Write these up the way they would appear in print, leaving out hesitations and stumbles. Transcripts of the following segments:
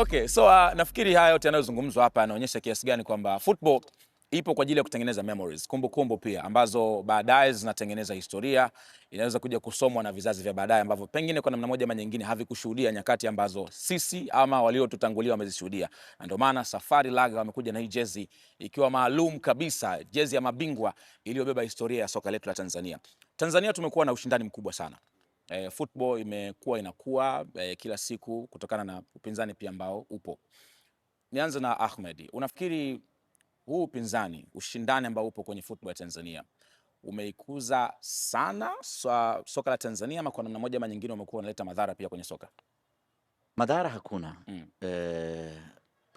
Okay, so nafikiri haya yote yanayozungumzwa hapa yanaonyesha kiasi gani kwamba football ipo kwa ajili ya kutengeneza memories, kumbukumbu pia ambazo baadaye zinatengeneza historia, inaweza kuja kusomwa na vizazi vya baadaye ambavyo pengine kwa namna moja ama nyingine havikushuhudia nyakati ambazo sisi ama waliotutangulia wamezishuhudia. Na ndio maana Safari Laga wamekuja na hii jezi ikiwa maalum kabisa, jezi ya mabingwa iliyobeba historia ya soka letu la Tanzania. Tanzania tumekuwa na ushindani mkubwa sana. Football imekuwa inakuwa kila siku kutokana na upinzani pia ambao upo. Nianze na Ahmed. Unafikiri huu upinzani, ushindani ambao upo kwenye football ya Tanzania umeikuza sana soka la Tanzania ama kwa namna moja ama nyingine umekuwa unaleta madhara pia kwenye soka? Madhara hakuna.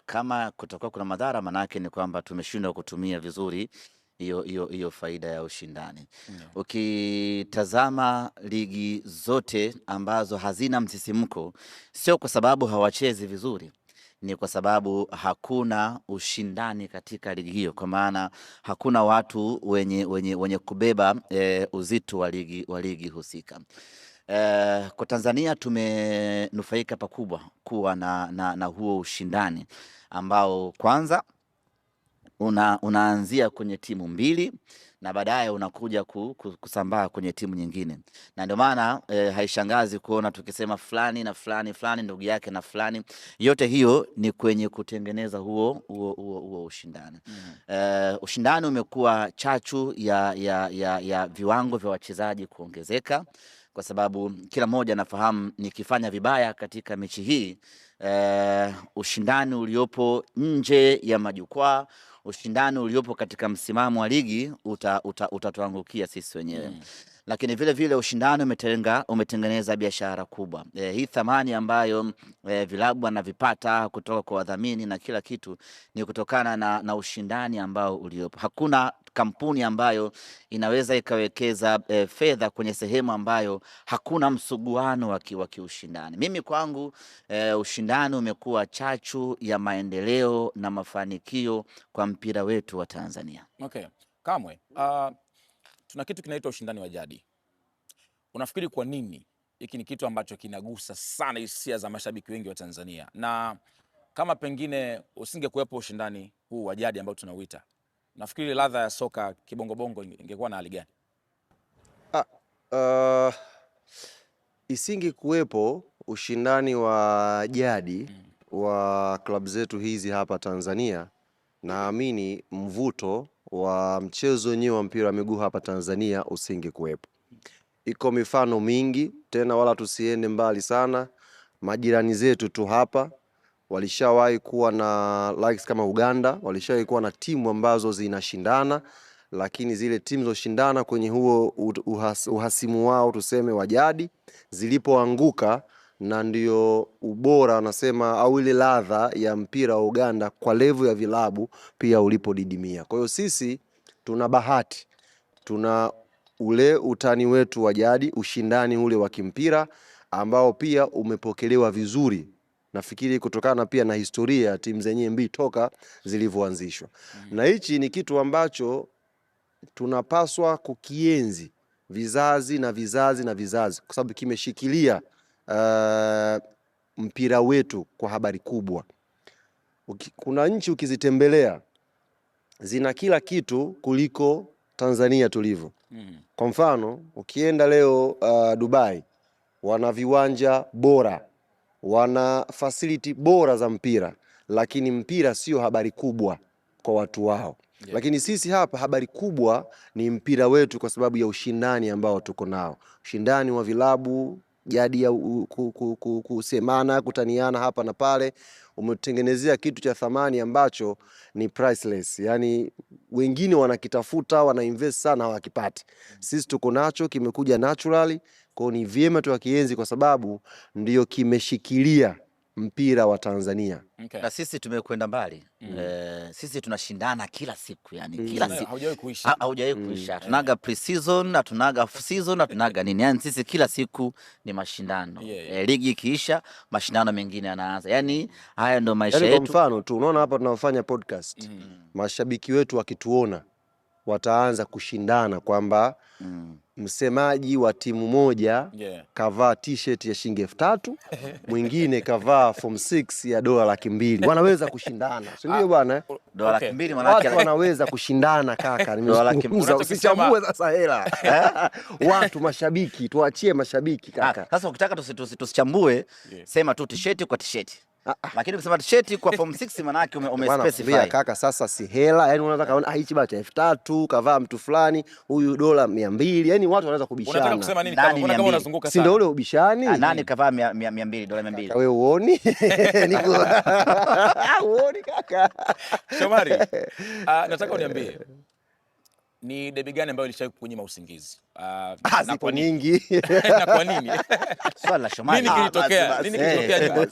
Kama kutakuwa kuna madhara, manake ni kwamba tumeshindwa kutumia vizuri hiyo faida ya ushindani. Ukitazama ligi zote ambazo hazina msisimko, sio kwa sababu hawachezi vizuri, ni kwa sababu hakuna ushindani katika ligi hiyo, kwa maana hakuna watu wenye kubeba uzito wa ligi husika. Kwa Tanzania tumenufaika pakubwa kuwa na huo ushindani ambao kwanza unaanzia kwenye timu mbili na baadaye unakuja kusambaa kwenye timu nyingine, na ndio maana haishangazi kuona tukisema fulani na fulani ndugu yake na fulani. Yote hiyo ni kwenye kutengeneza huo ushindani. Ushindani umekuwa chachu ya viwango vya wachezaji kuongezeka, kwa sababu kila mmoja anafahamu nikifanya vibaya katika mechi hii, ushindani uliopo nje ya majukwaa, ushindani uliopo katika msimamo wa ligi utatuangukia sisi wenyewe. Lakini vile vile ushindani umetengeneza biashara kubwa. Hii thamani ambayo vilabu wanavipata kutoka kwa wadhamini na kila kitu ni kutokana na ushindani ambao uliopo. Hakuna kampuni ambayo inaweza ikawekeza fedha kwenye sehemu ambayo hakuna msuguano wa kiushindani. Mimi kwangu ushindani umekuwa chachu ya maendeleo na mafanikio kwa mpira wetu wa Tanzania. Okay. Kamwe, tuna kitu kinaitwa ushindani wa jadi. Unafikiri kwa nini hiki ni kitu ambacho kinagusa sana hisia za mashabiki wengi wa Tanzania, na kama pengine usingekuwepo ushindani huu wa jadi ambao tunauita, nafikiri ladha ya soka kibongobongo ingekuwa na hali gani? Isingekuwepo ushindani wa jadi wa klabu zetu hizi hapa Tanzania, naamini mvuto wa mchezo wenyewe wa mpira wa miguu hapa Tanzania usingekuwepo. Iko mifano mingi tena, wala tusiende mbali sana. Majirani zetu tu hapa walishawahi kuwa na likes kama Uganda, walishawahi kuwa na timu ambazo zinashindana, lakini zile timu zoshindana kwenye huo uhasimu wao tuseme wa jadi zilipoanguka, na ndio ubora wanasema au ile ladha ya mpira wa Uganda kwa level ya vilabu pia ulipodidimia. Kwa hiyo sisi tuna bahati, tuna ule utani wetu wa jadi, ushindani ule wa kimpira ambao pia umepokelewa vizuri, nafikiri kutokana pia na historia ya timu zenyewe mbili toka zilivyoanzishwa. Na hichi ni kitu ambacho tunapaswa kukienzi vizazi na vizazi na vizazi, kwa sababu kimeshikilia mpira wetu kwa habari kubwa. Kuna nchi ukizitembelea zina kila kitu kuliko Tanzania tulivyo. Kwa mfano ukienda leo Dubai, wana viwanja bora, wana facility bora za mpira, lakini mpira sio habari kubwa kwa watu wao. Lakini sisi hapa habari kubwa ni mpira wetu, kwa sababu ya ushindani ambao tuko nao, ushindani wa vilabu jadi ya kusemana, kutaniana hapa na pale, umetengenezea kitu cha thamani ambacho ni priceless. Yani wengine wanakitafuta, wanainvest sana, hawakipati. Sisi tuko nacho, kimekuja naturally, kwa ni vyema tukienzi, kwa sababu ndio kimeshikilia mpira wa Tanzania. Okay. Na sisi tumekwenda mbali. Sisi tunashindana kila siku, yani kila siku. Haujawahi kuisha. Tunaga pre-season, tunaga off-season, tunaga nini. Yani sisi kila siku ni mashindano. Ligi ikiisha, mashindano mengine yanaanza. Yani haya ndio maisha yetu. Kwa mfano tu unaona hapa tunafanya podcast. Mashabiki wetu wakituona wataanza kushindana kwamba msemaji wa timu moja kavaa t-shirt ya shilingi 3000, mwingine kavaa form 6 ya $200,000. Wanaweza kushindana, si ndio bwana? $200,000 maana yake wanaweza kushindana kaka. Nimezungumza, usichambue sasa hela. Watu mashabiki, tuachie mashabiki kaka. Sasa ukitaka tusichambue, sema tu t-shirt kwa t-shirt. Lakini ukisema t-shirt kwa form 6 maana yake umespecify kaka. Sasa si hela, yani unaweza kaona hichi bata 3000 kavaa mtu fulani, huyu $200, yani watu wanaweza kubishana. Unataka kusema nini kama unazunguka sana? Si ndio ule ubishani? Nani kavaa $200? Wewe uoni? Niko uoni kaka. Shomari, nataka uniambie ni debi gani ambayo ilishawahi kukunyima usingizi? Zipo nyingi. Na kwa nini? Swali la Shomari. Nini kilitokea? Nyuma?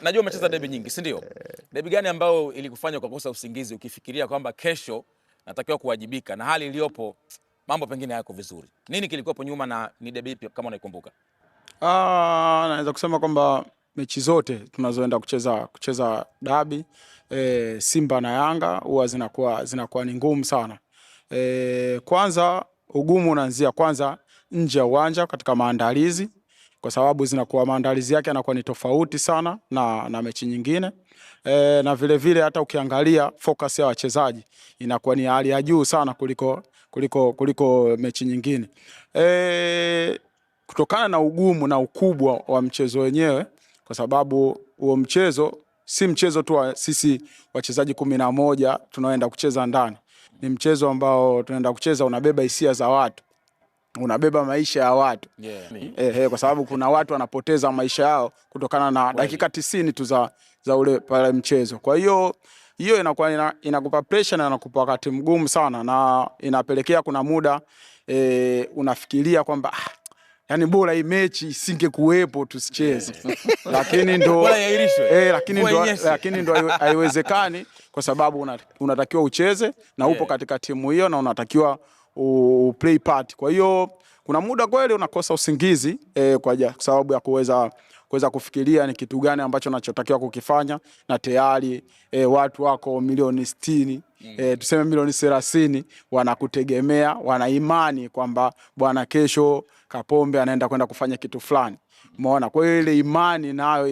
Najua umecheza debi nyingi, si ndio? Debi gani ambayo ilikufanya ukakosa usingizi ukifikiria kwamba kesho natakiwa kuwajibika na hali iliyopo mambo pengine hayako vizuri? Nini kilikuwa nyuma na ni debi ipi kama unaikumbuka? Naweza kusema kwamba mechi zote tunazoenda kucheza dabi, Simba na Yanga huwa zinakuwa ni ngumu sana. Kwanza ugumu unaanzia kwanza nje ya uwanja katika maandalizi, kwa sababu zinakuwa maandalizi yake yanakuwa ni tofauti sana na mechi nyingine. Na vile vile hata ukiangalia focus ya wachezaji inakuwa ni hali ya juu sana kuliko mechi nyingine. Kutokana na ugumu na ukubwa wa mchezo wenyewe, kwa sababu huo mchezo si mchezo tu sisi wachezaji 11 tunaoenda kucheza ndani. Ni mchezo ambao tunaenda kucheza unabeba hisia za watu, unabeba maisha ya watu. Kwa sababu kuna watu wanapoteza maisha yao kutokana na dakika 90 tu za ule pale mchezo. Kwa hiyo inakuwa inakupa pressure na inakupa wakati mgumu sana, na inapelekea kuna muda unafikiria kwamba yani bora hii mechi isingekuwepo tusicheze. Lakini ndo bora yairishwe. Lakini ndo haiwezekani, kwa sababu unatakiwa ucheze na upo katika timu hiyo na unatakiwa play part. Kwa hiyo kuna muda kweli unakosa usingizi kwa sababu ya kuweza kufikiria ni kitu gani ambacho unachotakiwa kukifanya, na tayari watu wako milioni 60, tuseme milioni 30 wanakutegemea, wana imani kwamba bwana kesho Kapombe anaenda kwenda kufanya kitu fulani. Umeona? Kwa hiyo ile imani nayo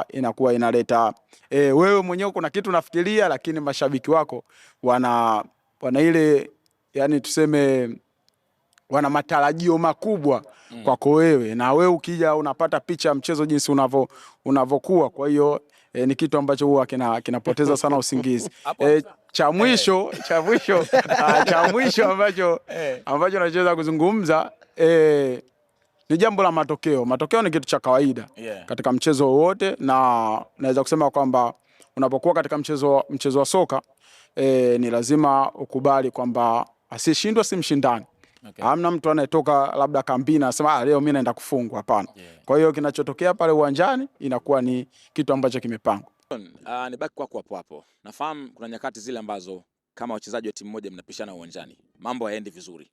inakuwa inaleta wewe mwenyewe kuna kitu unafikiria, lakini mashabiki wako wana ile, yani tuseme wana matarajio makubwa kwako wewe, na wewe ukija unapata picha ya mchezo jinsi unavyokuwa. Kwa hiyo ni kitu ambacho huwa kinapoteza sana usingizi. Cha mwisho ambacho nachoweza kuzungumza ni jambo la matokeo. Matokeo ni kitu cha kawaida katika mchezo wowote, na naweza kusema kwamba unapokuwa katika mchezo wa soka ni lazima ukubali kwamba asiyeshindwa si mshindani. Hamna mtu anayetoka labda kambini anasema leo mimi naenda kufungwa, hapana. Kwa hiyo kinachotokea pale uwanjani inakuwa ni kitu ambacho kimepangwa. Nibaki kwako hapo. Nafahamu kuna nyakati zile ambazo kama wachezaji wa timu moja mnapishana uwanjani, mambo hayaendi vizuri.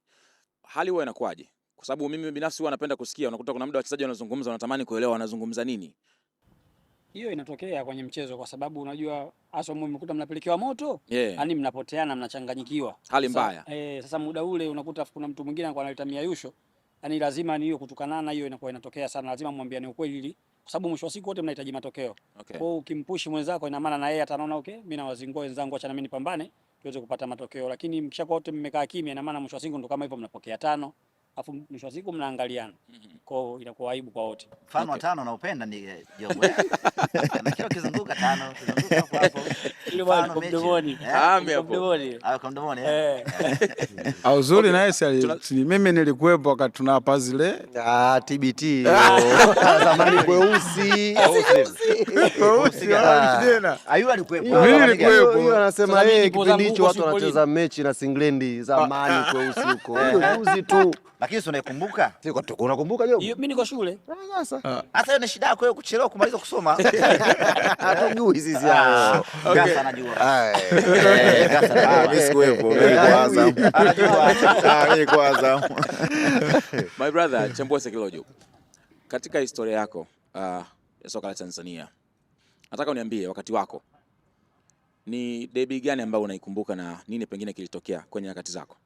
Hali huwa inakuwaje? Kwa sababu mimi binafsi huwa napenda kusikia, unakuta kuna muda wachezaji wanazungumza, wanatamani kuelewa wanazungumza nini. Hiyo inatokea kwenye mchezo, kwa sababu unajua hasa mmekuta mnapelekewa moto, yani mnapoteana, mnachanganyikiwa. Hali mbaya. Sasa muda ule unakuta kuna mtu mwingine anakuwa analeta miayusho. Yani lazima ni hiyo kutukanana, hiyo inakuwa inatokea sana. Lazima mwambiane ukweli, kwa sababu mwisho wa siku wote mnahitaji matokeo. Kwa hiyo ukimpushi mwenzako, ina maana na yeye ataona mimi nawazingoa wenzangu, acha na mimi nipambane tuweze kupata matokeo. Lakini mkishakuwa wote mmekaa kimya, ina maana mwisho wa siku ndo kama hivyo mnapokea 5, afu mwisho wa siku mnaangaliana. Kwa hiyo inakuwa aibu kwa wote. Mfano wa 5 naupenda ni Jogo. Na kila kizunguka 5, kizunguka hapo. Ile bwana komdomoni. Komdomoni. Au zuri na yeye mimi nilikuwepo wakati tunapa zile TBT. Zamani kweusi. Ayu alikuwepo. Mimi nilikuwepo. Yeye anasema kipindi hicho watu wanacheza mechi na Singlendi zamani kweusi huko. Hiyo juzi tu. Lakini si unaikumbuka? Unakumbuka Jogo? Mimi niko shule. Sasa hata hiyo ni shida yako kuchelewa kumaliza kusoma. Hatujui sisi hao. Gasa anajua. Mimi sikuwepo. Mimi kwanza. My brother Chembose Kilojo, katika historia yako ya soka la Tanzania, nataka uniambie wakati wako Ni derby gani ambayo unaikumbuka na nini pengine kilitokea kwenye nyakati zako?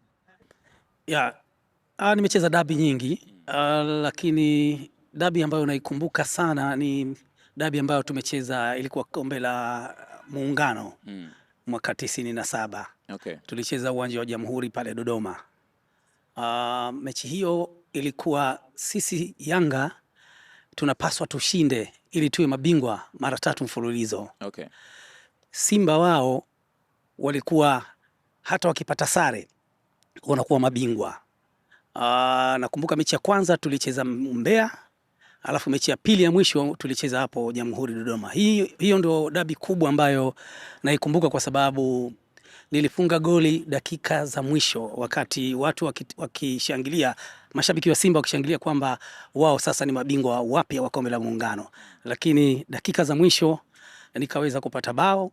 Nimecheza dabi nyingi, lakini dabi ambayo naikumbuka sana ni dabi ambayo tumecheza, ilikuwa kombe la Muungano mwaka 97. Okay. Tulicheza uwanja wa Jamhuri pale Dodoma. Mechi hiyo ilikuwa sisi Yanga tunapaswa tushinde ili tuwe mabingwa mara 3 mfululizo. Okay. Simba wao walikuwa hata wakipata sare wanakuwa mabingwa. Nakumbuka mechi ya kwanza tulicheza Mbeya, alafu mechi ya pili ya mwisho tulicheza hapo Jamhuri Dodoma. Hiyo ndio dabi kubwa ambayo naikumbuka kwa sababu nilifunga goli dakika za mwisho wakati watu wakishangilia, mashabiki wa Simba wakishangilia kwamba wao sasa ni mabingwa wapya wa kombe la Muungano. Lakini dakika za mwisho nikaweza kupata bao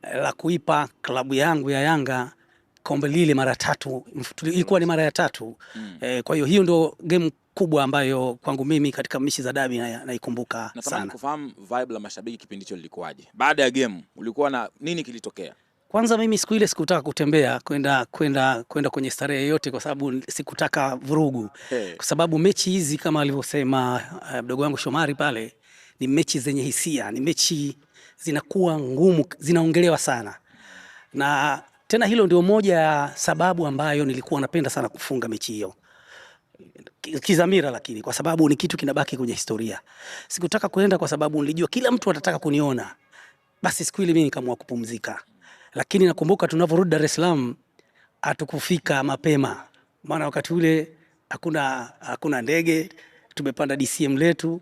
la kuipa klabu yangu ya Yanga kombe lile mara 3, ilikuwa ni mara ya 3. Kwa hiyo ndio game kubwa ambayo kwangu mimi katika mechi za dabi naikumbuka sana. Natamani kufahamu vibe la mashabiki kipindi hicho lilikuwaje? Baada ya game ulikuwa na nini kilitokea? Kwanza mimi siku ile sikutaka kutembea kwenda kwenye starehe yote kwa sababu sikutaka vurugu. Kwa sababu mechi hizi kama alivyosema mdogo wangu Shomari pale, ni mechi zenye hisia, ni mechi zinakuwa ngumu, zinaongelewa sana. Na tena hilo ndio moja ya sababu ambayo nilikuwa napenda sana kufunga mechi hiyo kizamira, lakini kwa sababu ni kitu kinabaki kwenye historia. Sikutaka kuenda kwa sababu nilijua kila mtu atataka kuniona. Basi siku ile mimi nikaamua kupumzika. Lakini nakumbuka tunavyorudi Dar es Salaam hatukufika mapema. Maana wakati ule hakuna ndege, tumepanda DCM letu.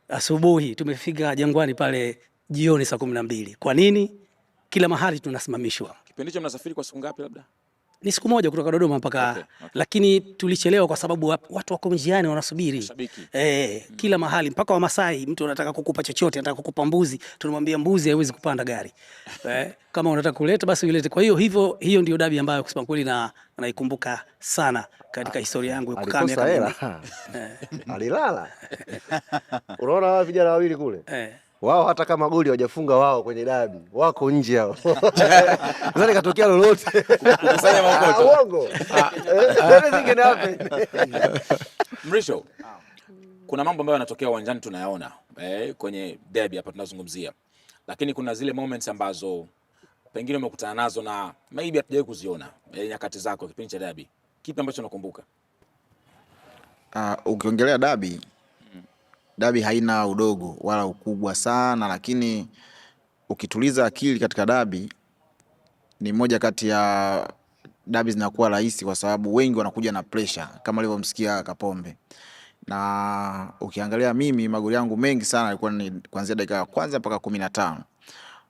Asubuhi tumefika Jangwani pale jioni saa 12. Kwa nini? Kila mahali tunasimamishwa. Kipindi hicho mnasafiri kwa siku ngapi labda? Ni siku moja kutoka Dodoma mpaka okay. Lakini tulichelewa kwa sababu watu wako njiani wanasubiri. Kila mahali mpaka Wamasai, mtu anataka kukupa chochote, anataka kukupa mbuzi, tunamwambia mbuzi haiwezi kupanda gari. Kama unataka kuleta basi ulete. Kwa hiyo ndio dabi ambayo kusema kweli naikumbuka sana katika historia yangu ya kukaa miaka mingi. Alilala. Unaona hawa vijana wawili kule? Wao hata kama goli hawajafunga wao kwenye dabi, wako nje hao. Sasa ikatokea lolote. Kusanya makoto. Uongo. Everything can happen. Mrisho, kuna mambo ambayo yanatokea uwanjani tunayaona kwenye derby hapa tunazungumzia. Lakini kuna zile moments ambazo pengine umekutana nazo na maybe hatujawahi kuziona nyakati zako kipindi cha derby. Kipi ambacho unakumbuka? Ukiongelea dabi haina udogo wala ukubwa sana, lakini ukituliza akili katika dabi ni moja kati ya dabi zinakuwa rahisi kwa sababu wengi wanakuja na pressure kama alivyomsikia Kapombe. Na ukiangalia mimi magoli yangu mengi sana yalikuwa ni kuanzia dakika ya kwanza mpaka 15.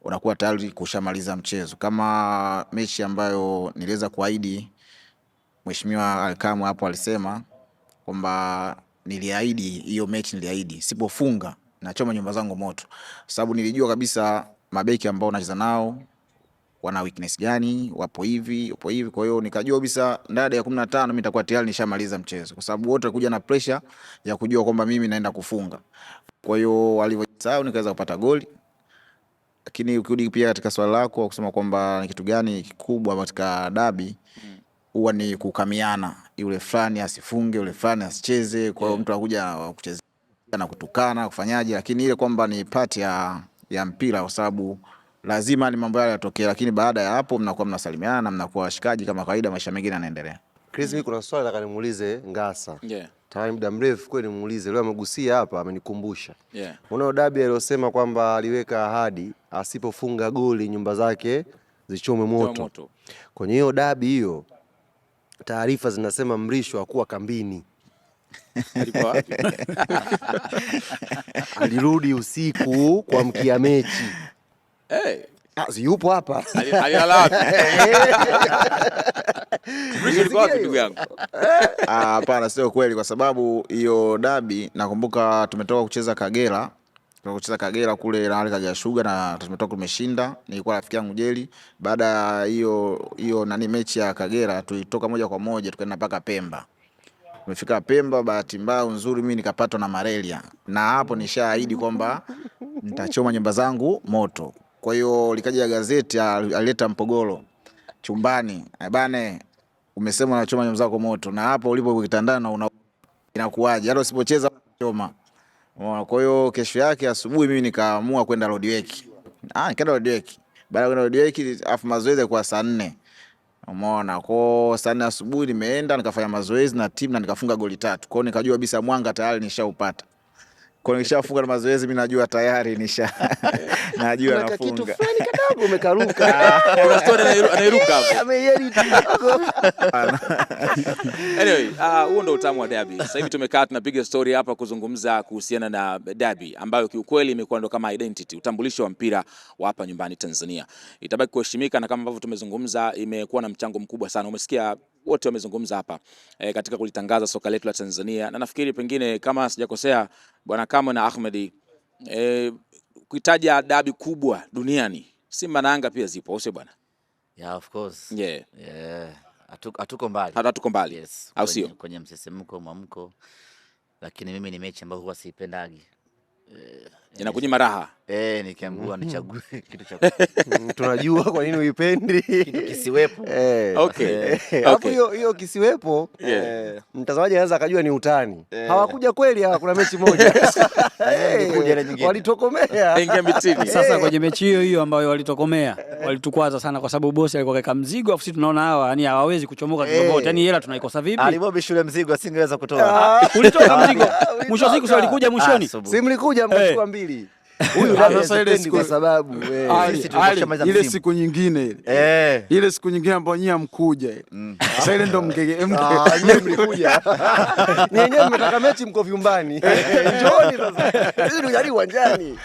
Unakuwa tayari kushamaliza mchezo. Kama mechi ambayo niliweza kuahidi, Mheshimiwa Alkamu hapo alisema kwamba niliahidi hiyo mechi, niliahidi sipofunga nachoma nyumba zangu moto, sababu nilijua kabisa mabeki ambao nacheza nao wana weakness gani, wapo hivi. Kwa hiyo nikajua kabisa ndani ya 15 mimi nitakuwa tayari nishamaliza mchezo, kwa sababu wote walikuja na pressure ya kujua kwamba mimi naenda kufunga. Kwa hiyo walivyosahau nikaweza kupata goli. Lakini ukirudi pia katika swali lako kusema kwamba ni kitu gani kikubwa katika dabi, huwa ni kukamiana. Yule fulani asifunge, yule fulani asicheze. Kwa hiyo mtu anakuja kucheza na kutukana, kufanyaje, lakini ile kwamba ni part ya mpira kwa sababu lazima ni mambo yale yatokee, lakini baada ya hapo mnakuwa mnasalimiana na mnakuwa washikaji kama kawaida, maisha mengine yanaendelea. Chris, mimi kuna swali nataka nimuulize Ngasa. Time muda mrefu kweli nimuulize, leo amegusia hapa, amenikumbusha. Unaona dabi aliyosema kwamba aliweka ahadi asipofunga goli nyumba zake zichome moto. Kwenye hiyo dabi hiyo taarifa zinasema Mrisho hakuwa kambini. Alikuwa wapi? Alirudi usiku kwa mkia mechi. Yupo hapa. Alilala wapi? Mrisho alikuwa wapi ndugu yangu? Hapana, sio kweli, kwa sababu hiyo dabi nakumbuka tumetoka kucheza Kagera. Kagera kule na Kagera Sugar na tumetoka tumeshinda. Nilikuwa rafiki yangu Jeli. Baada ya hiyo mechi ya Kagera tulitoka moja kwa moja tukaenda mpaka Pemba. Tumefika Pemba, bahati mbaya nzuri mimi nikapatwa na malaria. Na hapo nishaahidi kwamba nitachoma nyumba zangu moto. Kwa hiyo likaja gazeti, alileta Mpogolo chumbani, bane umesema unachoma nyama zako moto, na hapo ulipo kitandana inakuaje hata usipocheza choma. Kwa hiyo kesho yake asubuhi mimi nikaamua kwenda Roadwork. Nikaenda Roadwork. Baada ya kwenda Roadwork afu mazoezi kwa saa 4. Umeona, kwa saa 4 asubuhi nimeenda nikafanya mazoezi na timu na nikafunga goli 3. Kwa hiyo nikajua kabisa mwanga tayari nishaupata. Kwa hiyo nishafunga na mazoezi, mimi najua tayari najua nafunga. Kitu fulani kidogo umekaruka. Kuna story anairuka hapo. Ameyedit. Anyway, huo ndo utamu wa derby. Sasa hivi tumekaa tunapiga story hapa kuzungumza kuhusiana na derby ambayo kiukweli imekuwa ndo kama identity, utambulisho wa mpira wa hapa nyumbani Tanzania. Itabaki kuheshimika na kama ambavyo tumezungumza imekuwa na mchango mkubwa sana. Umesikia wote wamezungumza hapa katika kulitangaza soka letu la Tanzania, na nafikiri pengine kama sijakosea Bwana Kamwe na Ahmed, kuitaja derby kubwa duniani, Simba na Yanga pia zipo, sio bwana? Yeah, of course. Yeah. Hatuko mbali. Hatuko mbali. Yes. Au sio? Kwenye msisimko mwamko. Lakini mimi ni mechi ambayo huwa siipendagi. Inakunyima raha. Nikiambiwa nichague kitu cha tunajua kwa nini uipendi kitu kisiwepo. Okay. Hapo hiyo kisiwepo, mtazamaji anaweza akajua ni utani. Hawakuja kweli, kuna mechi moja. Walitokomea. Ingia mitini. Sasa kwenye mechi hiyo ambayo walitokomea, walitukwaza sana kwa sababu bosi alikuwa kaweka mzigo, afu sisi tunaona hawa yani hawawezi kuchomoka kidogo. Yani hela tunaikosa vipi? Alibobi shule mzigo asingeweza kutoa. Ulitoka mzigo. Mwisho siku sio alikuja mwishoni. Si mlikuja mkachukua 2. Huyu sasa ile siku, kwa sababu ile siku nyingine ile siku nyingine ambayo nyinyi mkuja sasa ile ndo nyinyi mlikuja ni yenyewe mmetaka mechi mko vyumbani. Njooni sasa ili uwanjani.